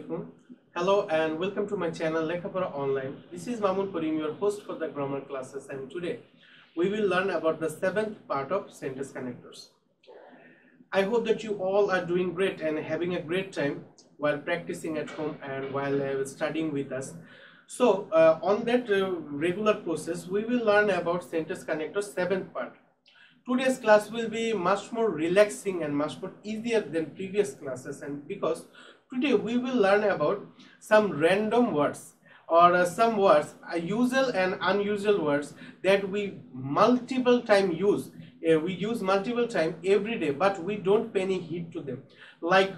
Assalamualaikum. Hello and welcome to my channel Lekhapora Online. This is Mamun Karim, your host for the grammar classes, and today we will learn about the seventh part of sentence connectors. I hope that you all are doing great and having a great time while practicing at home and while studying with us. So on that regular process, we will learn about sentence connectors seventh part. Today's class will be much more relaxing and much more easier than previous classes, and because today we will learn about some random words or some words, usual and unusual words that we multiple time use. We use multiple time every day, but we don't pay any heed to them, like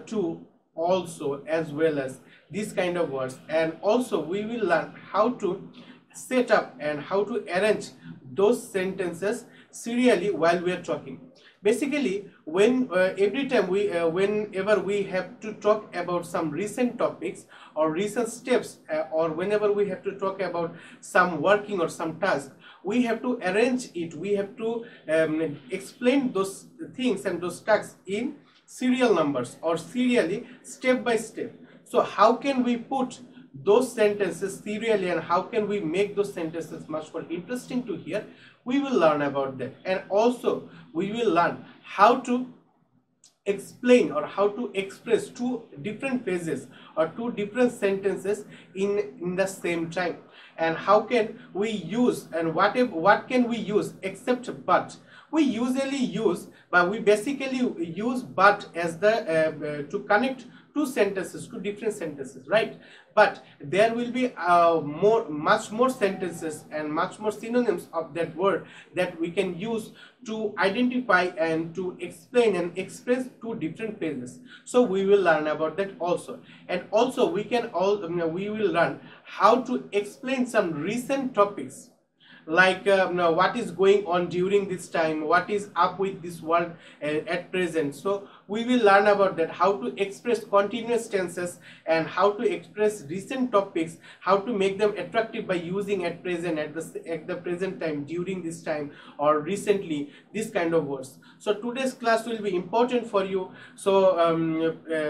to, also, as well as these kind of words. And also we will learn how to set up and how to arrange those sentences serially while we are talking. Basically, when every time whenever we have to talk about some recent topics or recent steps, or whenever we have to talk about some working or some task, we have to arrange it. We have to explain those things and those tasks in serial numbers or serially, step by step. So how can we put those sentences serially and how can we make those sentences much more interesting to hear? We will learn about that. And also we will learn how to explain or how to express two different phases or two different sentences in the same time, and how can we use and what can we use except but. We usually use, but we basically use but as the to connect two sentences, two different sentences, right? But there will be much more sentences and much more synonyms of that word that we can use to identify and to explain and express two different phases. So we will learn about that also. And also we will learn how to explain some recent topics, like what is going on during this time, what is up with this world at present. So we will learn about that, how to express continuous tenses and how to express recent topics, how to make them attractive by using at present, at the present time, during this time, or recently, this kind of words. So today's class will be important for you. So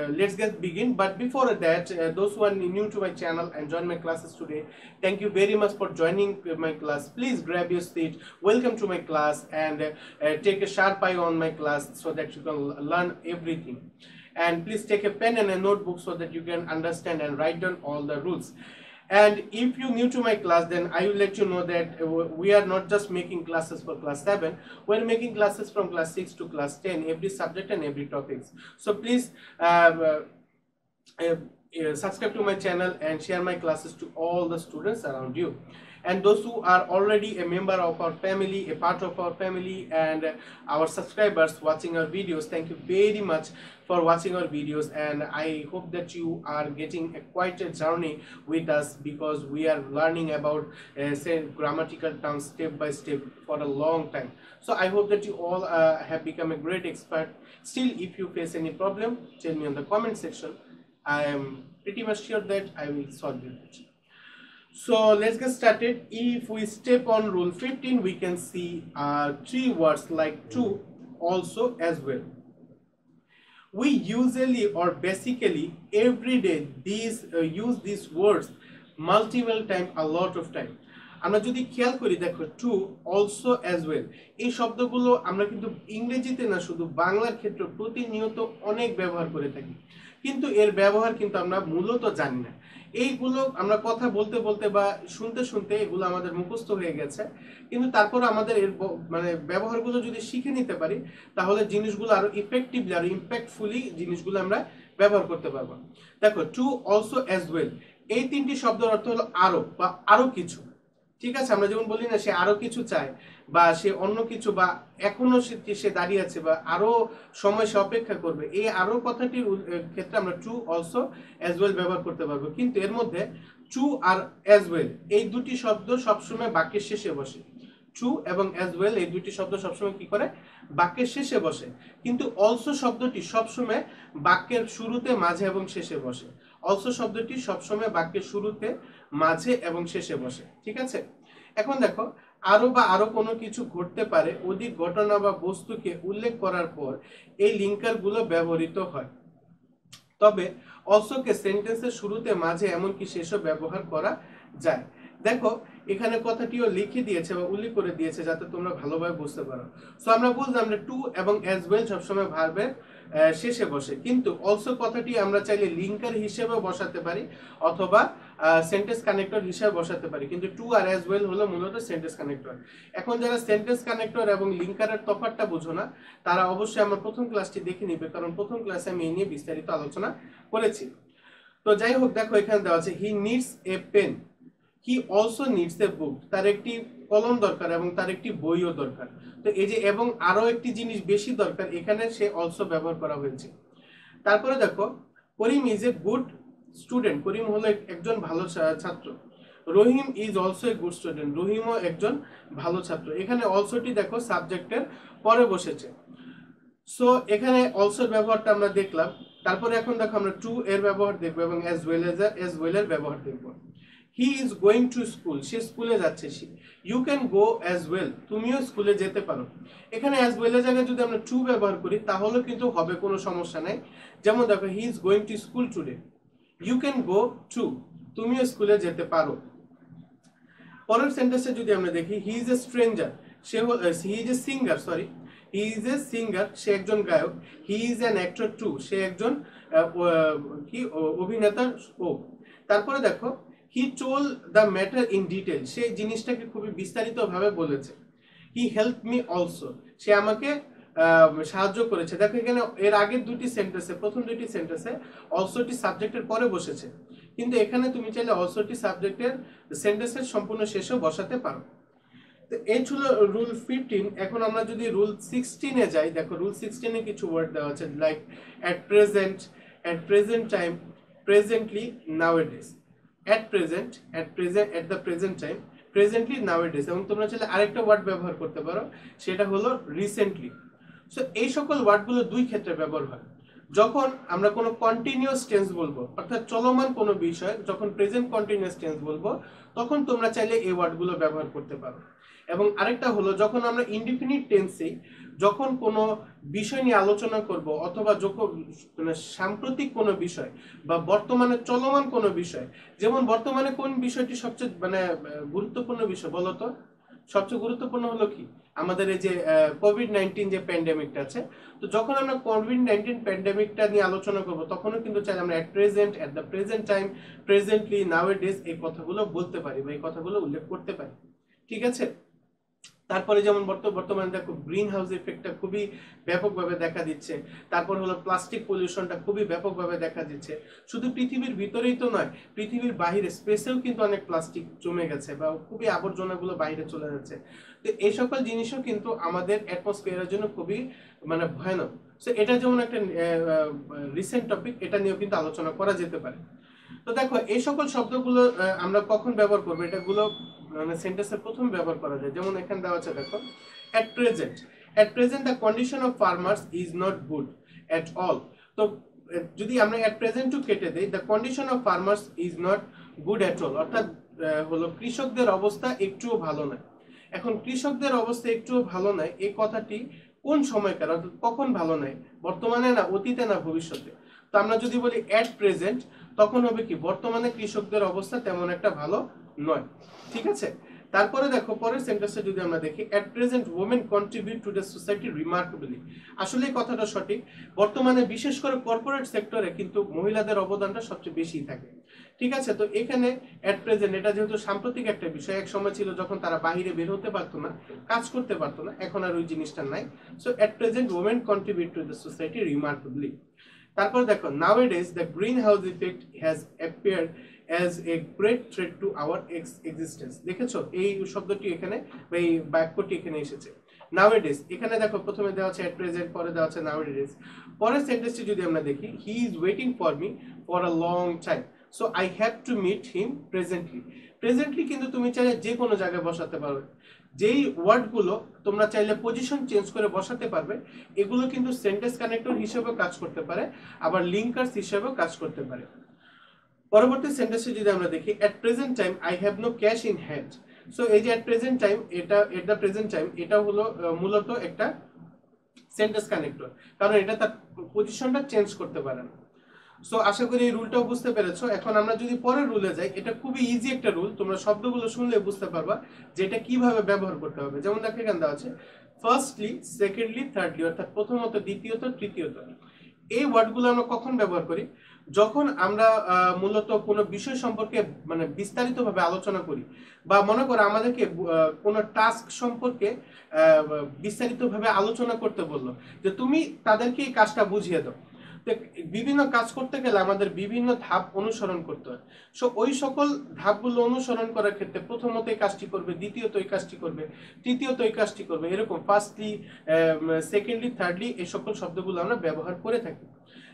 let's get begin. But before that, those who are new to my channel and join my classes today, thank you very much for joining my class. Please grab your seat, welcome to my class, and take a sharp eye on my class so that you can learn everything. And please take a pen and a notebook so that you can understand and write down all the rules. And if you're new to my class, then I will let you know that we are not just making classes for class 7, we're making classes from class 6 to class 10, every subject and every topics. So please subscribe to my channel and share my classes to all the students around you. And those who are already a member of our family, a part of our family, and our subscribers watching our videos, thank you very much for watching our videos. And I hope that you are getting quite a journey with us, because we are learning about say grammatical terms step by step for a long time. So I hope that you all have become a great expert. Still, if you face any problem, tell me in the comment section. I am pretty much sure that I will solve it. So let's get started. If we step on rule 15, we can see three words like to, also, as well. We usually or basically every day use these words multiple time, a lot of time. আমরা যদি খেয়াল করি, দেখো two, also, as well, এই শব্দগুলো আমরা কিন্তু ইংরেজিতে না শুধু বাংলার ক্ষেত্রে প্রতিনিয়ত অনেক ব্যবহার করে থাকি, কিন্তু এর ব্যবহার কিন্তু আমরা মূলত জানি না। এইগুলো আমরা কথা বলতে বলতে বা শুনতে শুনতে এগুলো আমাদের মুখস্থ হয়ে গেছে, কিন্তু তারপর আমাদের এর মানে ব্যবহারগুলো যদি শিখে নিতে পারি, তাহলে জিনিসগুলো আরো ইফেক্টিভলি আরো ইম্প্যাক্টফুলি জিনিসগুলো আমরা ব্যবহার করতে পারবো। দেখো টু, অলসো, অ্যাজ ওয়েল, এই তিনটি শব্দের অর্থ হলো আরো বা আরো কিছু। ঠিক আছে, আমরা যেমন বলি না সে আরো কিছু চায়, বা সে অন্য কিছু, বা এখনো সে দাঁড়িয়ে আছে, বা আরো সময় সে অপেক্ষা করবে, এই আরো কথাটির ক্ষেত্রে আমরা টু, অলসো, অ্যাজ ওয়েল ব্যবহার করতে পারবো। কিন্তু এর মধ্যে টু আর অ্যাজ ওয়েল এই দুটি শব্দ সবসময় বাক্যের শেষে বসে। টু এবং অ্যাজ ওয়েল এই দুটি শব্দ সবসময় কি করে, বাক্যের শেষে বসে। কিন্তু অলসো শব্দটি সবসময় বাক্যের শুরুতে, মাঝে এবং শেষে বসে। অলসো শব্দটি সবসময় বাক্যের শুরুতে, মাঝে এবং শেষে বসে। ঠিক আছে, এখন দেখো আরো বা আরো কোনো কিছু ঘটতে পারে অধিক ঘটনা বা বস্তুকে উল্লেখ করার পর এই লিঙ্কার গুলো ব্যবহৃত হয়। তবে অলসো কে সেন্টেন্সের শুরুতে, মাঝে, এমনকি শেষেও ব্যবহার করা যায়। দেখো এখানে কথাটিও লিখে দিয়েছে বা উল্লেখ করে দিয়েছে যাতে তোমরা ভালোভাবে বুঝতে পারো। সো আমরা বুঝলাম যে টু এবং অ্যাজ ওয়েল সবসময় ভার্বের শেষে বসে, কিন্তু অলসো কথাটি আমরা চাইলে লিঙ্কার হিসেবে বসাতে পারি অথবা সেন্টেন্স কানেক্টর হিসেবে বসাতে পারি, কিন্তু টু আর অ্যাজ ওয়েল হলো মূলত সেন্টেন্স কানেক্টর। এখন যারা সেন্টেন্স কানেক্টর এবং লিঙ্কারের তফাৎটা বুঝো না তারা অবশ্যই আমার প্রথম ক্লাসটি দেখে নিবে, কারণ প্রথম ক্লাসে আমি এই নিয়ে বিস্তারিত আলোচনা করেছি। তো যাই হোক, দেখো এখানে দেওয়া আছে he needs a pen, he also needs a book, তার একটি কলম দরকার এবং তার একটি বইও দরকার। তো এই যে এবং আরো একটি জিনিস বেশি দরকার, এখানে সে অলসো ব্যবহার করা হয়েছে। তারপরে দেখো Karim is a good student, Karim হলো একজন ভালো ছাত্র। Rahim is also a good student, রহিমও একজন ভালো ছাত্র। এখানে অলসোটি দেখো সাবজেক্টের পরে বসেছে। সো এখানে অলসোর ব্যবহারটা আমরা দেখলাম। তারপরে এখন দেখো আমরা টু এর ব্যবহার দেখবো এবং অ্যাজ ওয়েল এর ব্যবহার দেখবো। He is going to school, সে স্কুলে যাচ্ছে। You can go as well, তুমিও স্কুলে যেতে পারো। এখানে অ্যাজ ওয়েল এর জায়গায় যদি আমরা টু ব্যবহার করি তাহলে কিন্তু হবে, কোনো সমস্যা নাই। যেমন দেখো he is going to school today, you can go too, তুমিও স্কুলে যেতে পারো। পরের সেন্টেন্সে যদি আমরা দেখি he is a stranger, he is a singer, he is a singer, সে একজন গায়ক। He is an actor too, সে একজন অভিনেতা ও। তারপরে দেখো he told the matter in detail, সে জিনিসটাকে খুবই বিস্তারিত ভাবে বলেছে। হি হেল্প মি অলসো, সে আমাকে সাহায্য করেছে। দেখো এখানে এর আগের দুটি সেন্টেন্সে, প্রথম দুটি সেন্টেন্সে অলসোটি সাবজেক্টের পরে বসেছে, কিন্তু এখানে তুমি চাইলে অলসোটি সাবজেক্টের সেন্টেন্সের সম্পূর্ণ শেষেও বসাতে পারো। তো এই ছিল রুল 15। এখন আমরা যদি রুল 16 এ যাই, দেখো রুল 16 এ কিছু ওয়ার্ড দেওয়া আছে like at present, at present time, presently, nowadays. At present, at the present time, presently, nowadays. এবং তোমরা চাইলে আরেকটা ওয়ার্ড ব্যবহার করতে পারো, সেটা হলো রিসেন্টলি। সো এই সকল ওয়ার্ডগুলো দুই ক্ষেত্রে ব্যবহার হয়। যখন আমরা কোনো কন্টিনিউয়াস টেন্স বলবো, অর্থাৎ চলমান কোনো বিষয় যখন প্রেজেন্ট কন্টিনিউয়াস টেন্স বলবো, তখন তোমরা চাইলে এই ওয়ার্ডগুলো ব্যবহার করতে পারো। এবং আরেকটা হলো যখন আমরা ইনডিফিনিট টেন্সে যখন কোনো বিষয় নিয়ে আলোচনা করব অথবা যখন মানে সাম্প্রতিক কোনো বিষয় বা বর্তমানে চলমান কোনো বিষয়, যেমন বর্তমানে কোন বিষয়টি সবচেয়ে গুরুত্বপূর্ণ বিষয় বলো তো? সবচেয়ে গুরুত্বপূর্ণ হলো কি আমাদের এই যে কোভিড-19 যে প্যান্ডেমিকটা আছে। তো যখন আমরা কোভিড-19 প্যান্ডেমিকটা নিয়ে আলোচনা করব তখনও কিন্তু চাইলে আমরা at present, at the present time, presently, nowadays এই কথাগুলো বলতে পারি বা এই কথাগুলো উল্লেখ করতে পারি। ঠিক আছে? তারপরে যেমন বর্তমানে দেখো গ্রিন হাউস ইফেক্টটা খুবই ব্যাপকভাবে দেখা দিচ্ছে। তারপর হলো প্লাস্টিক পলিউশনটা খুবই ব্যাপকভাবে দেখা দিচ্ছে। শুধু পৃথিবীর ভিতরেই তো নয়, পৃথিবীর বাইরে স্পেসেও কিন্তু অনেক প্লাস্টিক জমে গেছে বা খুবই আবর্জনাগুলো বাইরে চলে যাচ্ছে। তো এই সকল জিনিসও কিন্তু আমাদের অ্যাটমসফিয়ারের জন্য খুবই ভয়ানক। সো এটা যেমন একটা রিসেন্ট টপিক, এটা নিয়েও কিন্তু আলোচনা করা যেতে পারে। তো দেখো এই সকল শব্দগুলো আমরা কখন ব্যবহার করবো, এটাগুলো সেন্টেন্সের প্রথম ব্যবহার করা যায়। যেমন এখানে দেওয়া আছে দেখো at present the condition of farmers is not good at all। তো যদি আমরা at present টু কেটে দেই, the condition of farmers is not good at all, অর্থাৎ হলো কৃষকদের অবস্থা একটুও ভালো নয়। এখন কৃষকদের অবস্থা একটুও ভালো নয় এই কথাটি কোন সময়কার, অর্থাৎ কখন ভালো নয়, বর্তমানে না অতীতে না ভবিষ্যতে? তো আমরা যদি বলি at present তখন হবে কি বর্তমানে কৃষকদের অবস্থা তেমন একটা ভালো নয়। ঠিক আছে? তারপরে দেখো পরের সেন্টেন্সে যদি আমরা দেখি at present women contribute to the society remarkably। আসলে এই কথাটা সঠিক, বর্তমানে বিশেষ করে কর্পোরেট সেক্টরে কিন্তু মহিলাদের অবদানটা সবচেয়ে বেশি থাকে। ঠিক আছে? তো এখানে at present এটা যেহেতু সাম্প্রতিক একটা বিষয়, এক সময় ছিল যখন তারা বাইরে বের হতে পারতো না, কাজ করতে পারতো না, এখন আর ওই জিনিসটা নাই। So at present women contribute to the society remarkably। তারপর দেখো nowadays the greenhouse effect has appeared as a great threat to our existence। দেখেছো এই শব্দটি এখানে বা এই বাক্যটি এখানে এসেছে nowadays। এখানে দেখো প্রথমে দেওয়া আছে at present, পরে দেওয়া আছে nowadays। পরের সেন্টেন্সটি যদি আমরা দেখি he is waiting for me for a long time so I have to meet him presently। Presently কিন্তু তুমি চাইলে যে কোনো জায়গায় বসাতে পারবে। যেই ওয়ার্ডগুলো তোমরা চাইলে পজিশন চেঞ্জ করে বসাতে পারবে, এগুলো কিন্তু সেন্টেন্স কানেক্টর হিসেবেও কাজ করতে পারে, আবার লিঙ্কার্স হিসেবেও কাজ করতে পারে। পরবর্তী সেন্টেন্সে যদি আমরা দেখি at present time I have no cash in hand। So এই যে at present time, এটা at the present time এটা হলো মূলত একটা সেন্টেন্স কানেক্টর, কারণ এটা তার পজিশনটা চেঞ্জ করতে পারে না। সো আশা করি এই রুলটাও বুঝতে পেরেছো। এখন আমরা যদি পরের রুলে যাই, এটা খুবই ইজি একটা রুল, তোমরা শব্দগুলো শুনলে বুঝতে পারবা যে এটা কিভাবে ব্যবহার করতে হবে। যেমন দেখো এখানে দেওয়া আছে ফার্স্টলি, সেকেন্ডলি, থার্ডলি, অর্থাৎ প্রথমত, দ্বিতীয়ত, তৃতীয়ত। এই ওয়ার্ডগুলো আমরা কখন ব্যবহার করি? যখন আমরা মূলত কোনো বিষয় সম্পর্কে মানে বিস্তারিতভাবে আলোচনা করি, বা মনে করো আমাদেরকে কোনো টাস্ক সম্পর্কে বিস্তারিতভাবে আলোচনা করতে বললো, যে তুমি তাদেরকে এই কাজটা বুঝিয়ে দাও। বিভিন্ন কাজ করতে গেলে আমাদের বিভিন্ন ধাপ অনুসরণ করতে হয়। সো ওই সকল ধাপগুলো অনুসরণ করার ক্ষেত্রে প্রথমত এই কাজটি করবে, দ্বিতীয়ত এই কাজটি করবে, তৃতীয়ত এই কাজটি করবে, এরকম ফার্স্টলি, সেকেন্ডলি, থার্ডলি, এই সকল শব্দগুলো আমরা ব্যবহার করে থাকি।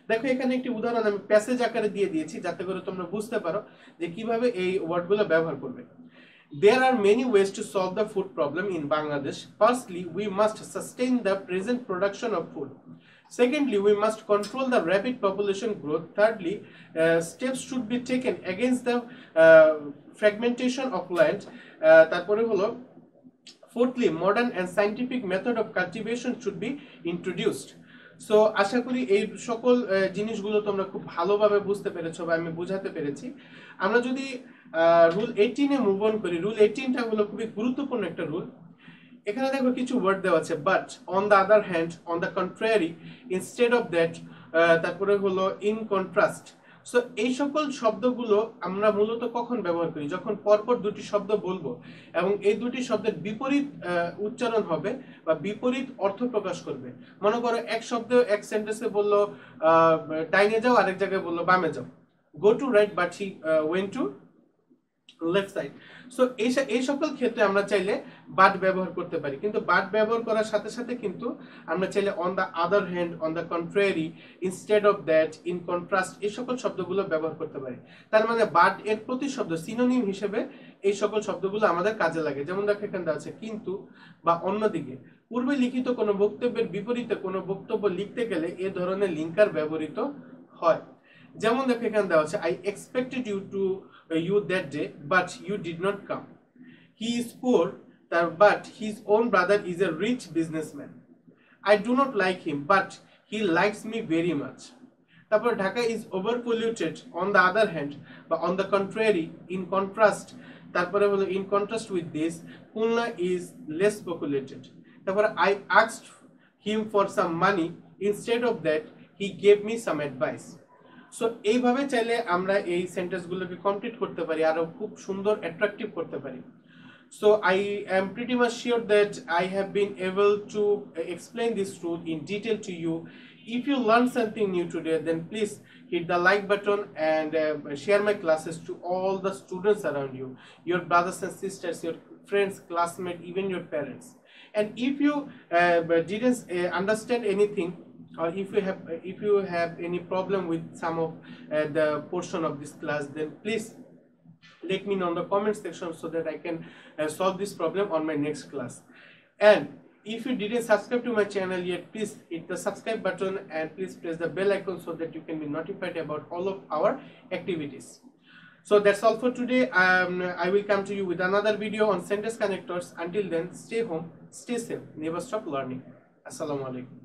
দেখো এখানে একটি উদাহরণ আমি প্যাসেজ আকারে দিয়ে দিয়েছি, যাতে করে তোমরা বুঝতে পারো যে কিভাবে এই ওয়ার্ডগুলো ব্যবহার করবে। There are many ways to solve the food problem in Bangladesh. Firstly, we must sustain the present production of food. Secondly, we must control the rapid population growth. Thirdly, steps should be taken against the fragmentation of land. তারপরে হলো fourthly, modern and scientific method of cultivation should be introduced. So আশা করি এই সকল জিনিসগুলো তোমরা খুব ভালোভাবে বুঝতে পেরেছো বা আমি বোঝাতে পেরেছি। আমরা যদি রুল 18 এ মুভ অন করি, রুল 18টা হলো খুবই গুরুত্বপূর্ণ একটা রুল। এখানে দেখো কিছু ওয়ার্ড দেওয়া আছে, but, on the other hand, on the contrary, instead of that, তারপরে হলো ইন কন্ট্রাস্ট। সো এই সকল শব্দগুলো আমরা মূলত কখন ব্যবহার করি? যখন পরপর দুটি শব্দ বলবো এবং এই দুটি শব্দের বিপরীত উচ্চারণ হবে বা বিপরীত অর্থ প্রকাশ করবে। মনে করো এক শব্দ এক সেন্টেন্সে বললো ডাইনে যাও, আরেক জায়গায় বললো বামে যাও, go to right but he went to left side. So এই সকল ক্ষেত্রে আমরা চাইলে বাট ব্যবহার করতে পারি, কিন্তু বাট ব্যবহার করার সাথে সাথে কিন্তু আমরা চাইলে on the other hand, on the contrary, instead of that, in contrast, এই সকল শব্দগুলো ব্যবহার করতে পারি। তার মানে বাট এর প্রতিশব্দ সিনোনিম হিসেবে এই সকল শব্দগুলো আমাদের কাজে লাগে। যেমন দেখো এখানে আছে কিন্তু বা অন্যদিকে। পূর্বে লিখিত কোনো বক্তব্যের বিপরীতে কোনো বক্তব্য লিখতে গেলে এ ধরনের লিঙ্কার ব্যবহৃত হয়। যেমন দেখো এখানে দেওয়া আছে, I expected you that day, but you did not come. He is poor, but his own brother is a rich businessman. I do not like him, but he likes me very much. তারপর Dhaka is overpolluted on the other hand, but on the contrary, in contrast, তারপরে হলো in contrast with this, Khulna is less populated. তারপর I asked him for some money, instead of that he gave me some advice. So এইভাবে চাইলে আমরা এই সেন্টেন্সগুলোকে complete করতে পারি, আরো খুব সুন্দর অ্যাট্রাকটিভ করতে পারি। So I am pretty much sure that I have been able to explain this rule in detail to you. If you learned something new today, then please hit the like button and share my classes to all the students around you, your brothers and sisters, your friends, classmates, even your parents. And if you didn't understand anything, or if you have any problem with some of the portion of this class, then please let me know in the comment section so that I can solve this problem on my next class. And if you didn't subscribe to my channel yet, please hit the subscribe button and please press the bell icon so that you can be notified about all of our activities. So that's all for today. I will come to you with another video on sentence connectors. Until then, stay home, stay safe, never stop learning. Assalamu alaikum.